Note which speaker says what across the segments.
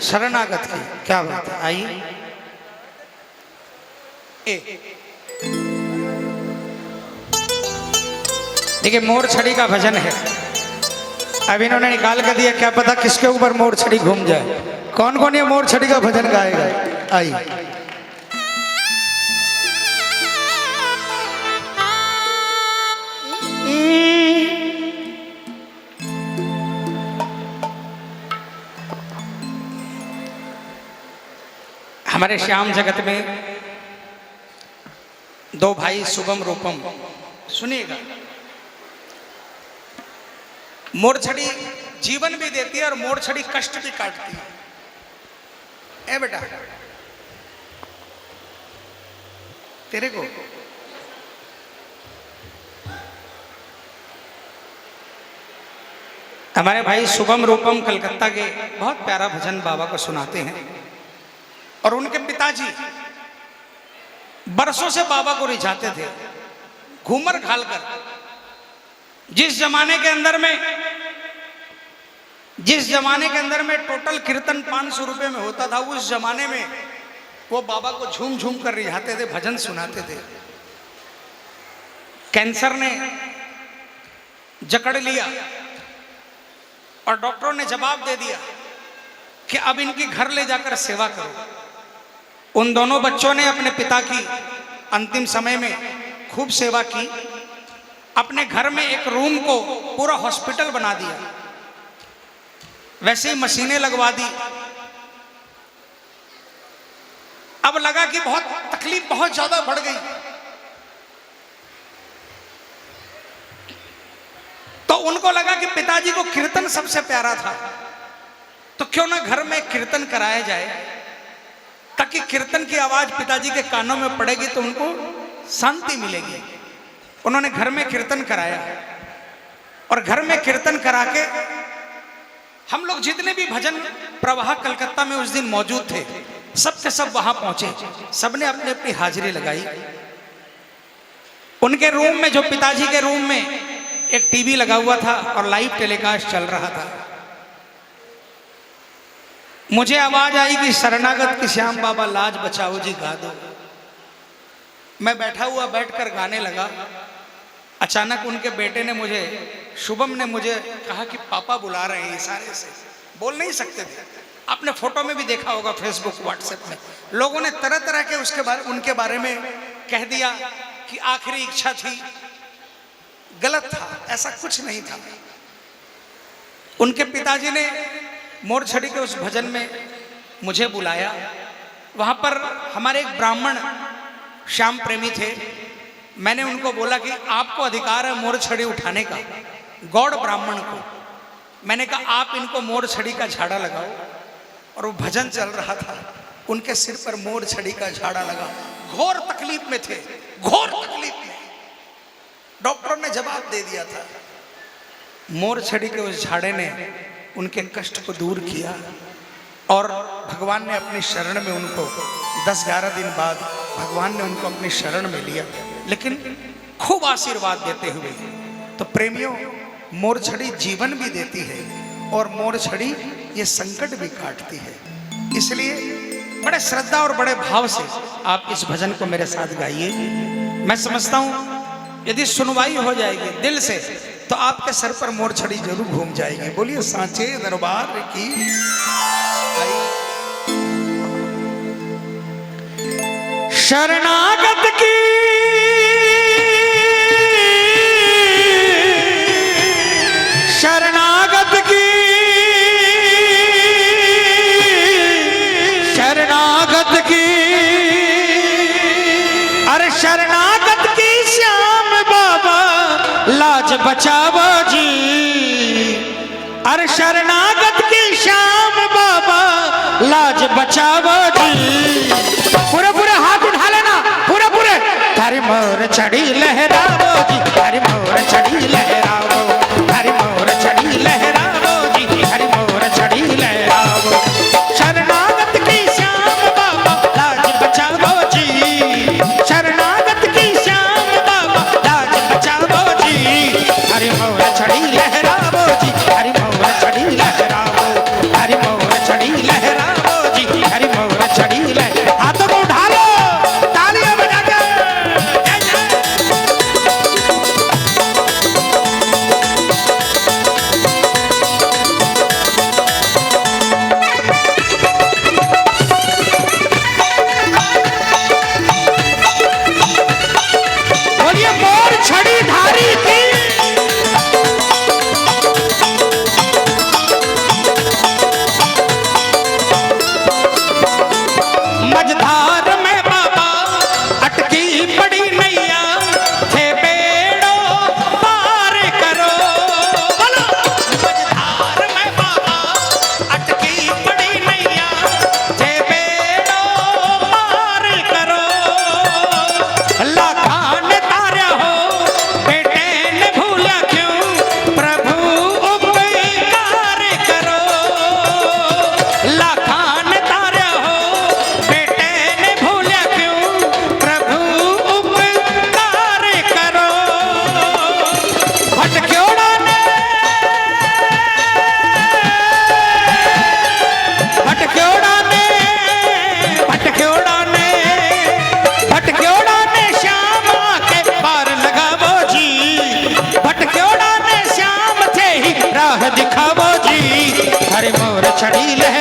Speaker 1: शरणागत की क्या बात है। आइए देखिए, मोर छड़ी का भजन है। अब इन्होंने निकाल कर दिया, क्या पता किसके ऊपर मोर छड़ी घूम जाए। कौन कौन ये मोर छड़ी का भजन गाएगा? आइए। हमारे श्याम जगत में दो भाई शुभम रूपम, सुनिएगा। मोर छड़ी जीवन भी देती है और मोर छड़ी कष्ट भी काटती है। ए बेटा, तेरे को हमारे भाई शुभम रूपम कलकत्ता के बहुत प्यारा भजन बाबा को सुनाते हैं। और उनके पिताजी बरसों से बाबा को रिझाते थे, घूमर घाल कर। जिस जमाने के अंदर में टोटल कीर्तन 500 रुपए में होता था, उस जमाने में वो बाबा को झूम झूम कर रिझाते थे, भजन सुनाते थे। कैंसर ने जकड़ लिया और डॉक्टरों ने जवाब दे दिया कि अब इनकी घर ले जाकर सेवा करो। उन दोनों बच्चों ने अपने पिता की अंतिम समय में खूब सेवा की। अपने घर में एक रूम को पूरा हॉस्पिटल बना दिया, वैसे ही मशीनें लगवा दी। अब लगा कि तकलीफ बहुत ज्यादा बढ़ गई, तो उनको लगा कि पिताजी को कीर्तन सबसे प्यारा था, तो क्यों ना घर में कीर्तन कराया जाए, ताकि कीर्तन की आवाज पिताजी के कानों में पड़ेगी तो उनको शांति मिलेगी। उन्होंने घर में कीर्तन कराया और घर में कीर्तन करा के हम लोग जितने भी भजन प्रवाह कलकत्ता में उस दिन मौजूद थे, सब के सब वहां पहुंचे। सबने अपनी अपनी हाजिरी लगाई। उनके रूम में, जो पिताजी के रूम में, एक टीवी लगा हुआ था और लाइव टेलीकास्ट चल रहा था। मुझे आवाज आई कि शरणागत की श्याम बाबा लाज बचाओ जी गा दो। मैं बैठकर गाने लगा। अचानक उनके बेटे ने मुझे, शुभम ने मुझे कहा कि पापा बुला रहे हैं इशारे से। बोल नहीं सकते थे। आपने फोटो में भी देखा होगा, फेसबुक व्हाट्सएप में लोगों ने तरह तरह के उनके बारे में कह दिया कि आखिरी इच्छा थी। गलत था, ऐसा कुछ नहीं था। उनके पिताजी ने मोर छड़ी के उस भजन में मुझे बुलाया। वहां पर हमारे एक ब्राह्मण श्याम प्रेमी थे। मैंने उनको बोला कि आपको अधिकार है मोर छड़ी उठाने का, गौड़ ब्राह्मण को। मैंने कहा आप इनको मोर छड़ी का झाड़ा लगाओ। और वो भजन चल रहा था, उनके सिर पर मोर छड़ी का झाड़ा लगा। घोर तकलीफ में थे, घोर तकलीफ में। डॉक्टर ने जवाब दे दिया था। मोर छड़ी के उस झाड़े ने उनके कष्ट को दूर किया और भगवान ने अपनी शरण में उनको 10-11 दिन बाद भगवान ने उनको अपनी शरण में लिया, लेकिन खूब आशीर्वाद देते हुए। तो प्रेमियों, मोर छड़ी जीवन भी देती है और मोर छड़ी ये संकट भी काटती है। इसलिए बड़े श्रद्धा और बड़े भाव से आप इस भजन को मेरे साथ गाइए। मैं समझता हूं यदि सुनवाई हो जाएगी दिल से तो आपके सर पर मोर छड़ी जरूर घूम जाएगी। बोलिए सांचे दरबार की। शरणागत की शरणागत की शरणागत की अरे शरणागत की श्याम बाबा लाज बचावो जी। अरे शरणागत की श्याम बाबा लाज बचावो जी। पूरे पूरे हाथ उठा लेना, पूरे पूरे। थारी मोर छड़ी लहरावो जी, थारी मोर छड़ी लहरावो, थारी मोर छड़ी लहरावो जी, थारी मोर छड़ी लहरावो। शरणागत की श्याम बाबा लाज बचावो जी, शरणागत की श्याम बाबा लाज बचावो जी। थारी मोर छड़ी लहरावो जी, थारी मोर छड़ी लहरावो, थारी मोर छड़ी लहरावो।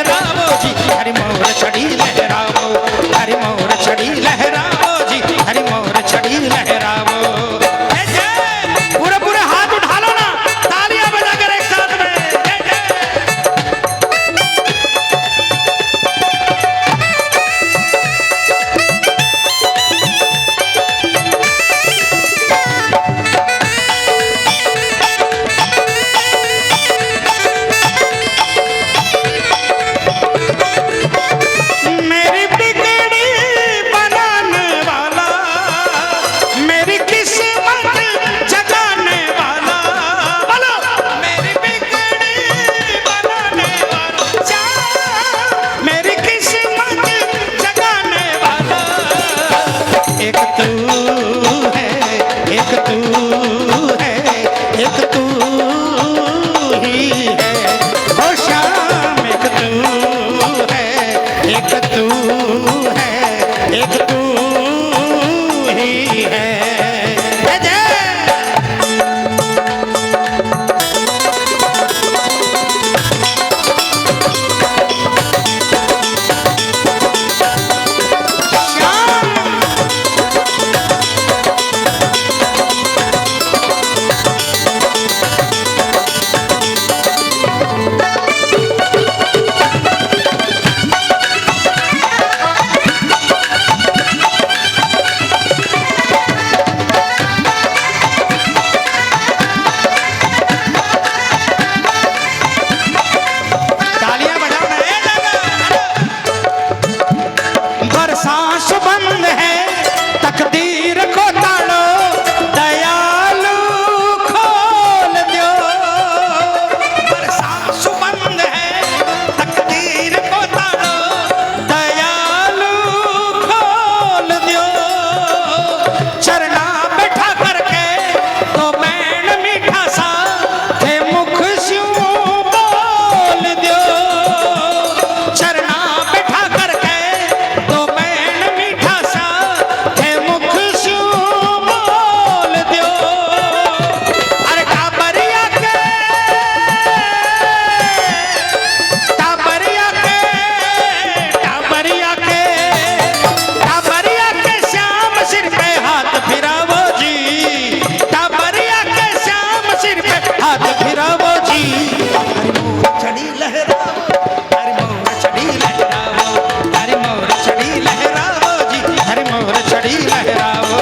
Speaker 1: लहरावो जी, हरि मोर छड़ी लहरावो, हरि मोर छड़ी लहरावो जी, हरि मोर छड़ी लहरावो। पूरे पूरे हाथ उठा लो ना, तालियां बजाकर एक साथ में जय मेरी बिगड़ी बनाने वाला, मेरी किस्मत जगाने वाला, बोलो मेरी बिगड़ी बनाने वाला, मेरी किस्मत जगाने वाला, एक तू है, एक तू है, एक तू ही है, ओ श्याम एक तू है, एक तू है, एक तू ही है। जय जय। श्याम तालियां बजाओ ना, ए दादा। बरसात बंद है, तकदीर को ताड़ो, दयालु खोल दो। बरसात बंद है, तकदीर को ताड़ो, दयालु खोल दो। चरना बैठा करके तो बैन मीठा सा, थे मुख स्यों बोल दो। चरना बैठा करके तो बैन मीठा सा, थे मुख स्यों बोल दो। अरे टाबरिया के, टाबरिया के, टाबरिया के, टाबरिया के श्याम सिर पे हाथ फिरावो जी, टाबरिया के श्याम सिर पे हाथ फिरावो जी। हरि मोर छड़ी लहरावो, हरि मोर छड़ी लहरावो, हरि मोर छड़ी लहरावो जी, हरि मोर छड़ी लहरावो।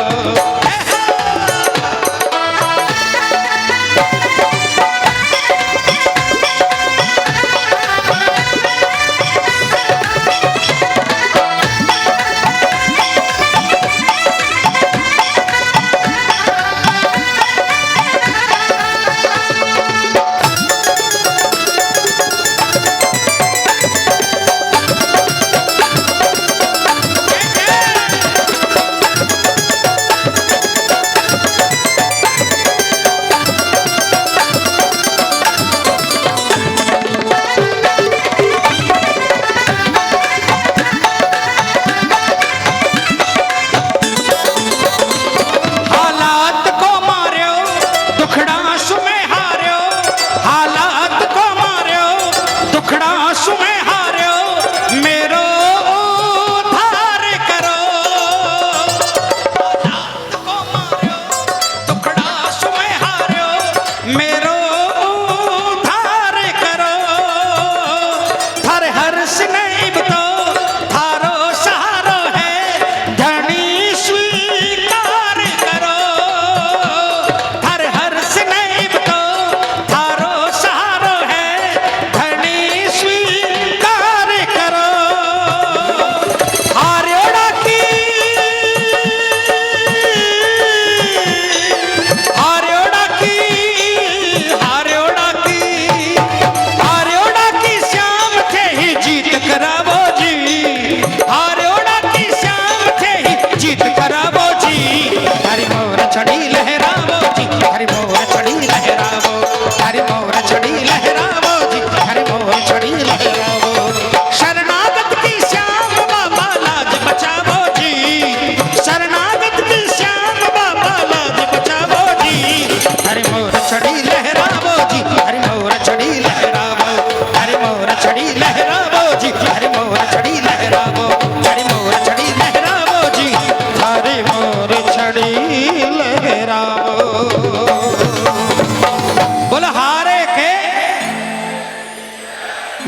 Speaker 1: हालात को मार्यो, दुखड़ा सुमें हार्यो, हालात को मार्यो, दुखड़ा सुमें हार्यो, मेरो उद्धार करो। हालात को मार्यो, दुखड़ा सुमें हार्यो, मेरो उद्धार करो। हर हर्ष नहीं तो थारो सहारो है, धनी स्वीकार करो। हर हर्ष नहीं तो थारो सहारो है, धनी स्वीकार करो। हार्योड़ा की, हार्योड़ा की, हार्योड़ा की, हार्योड़ा की श्याम थे ही जीत कर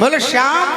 Speaker 1: बोले श्याम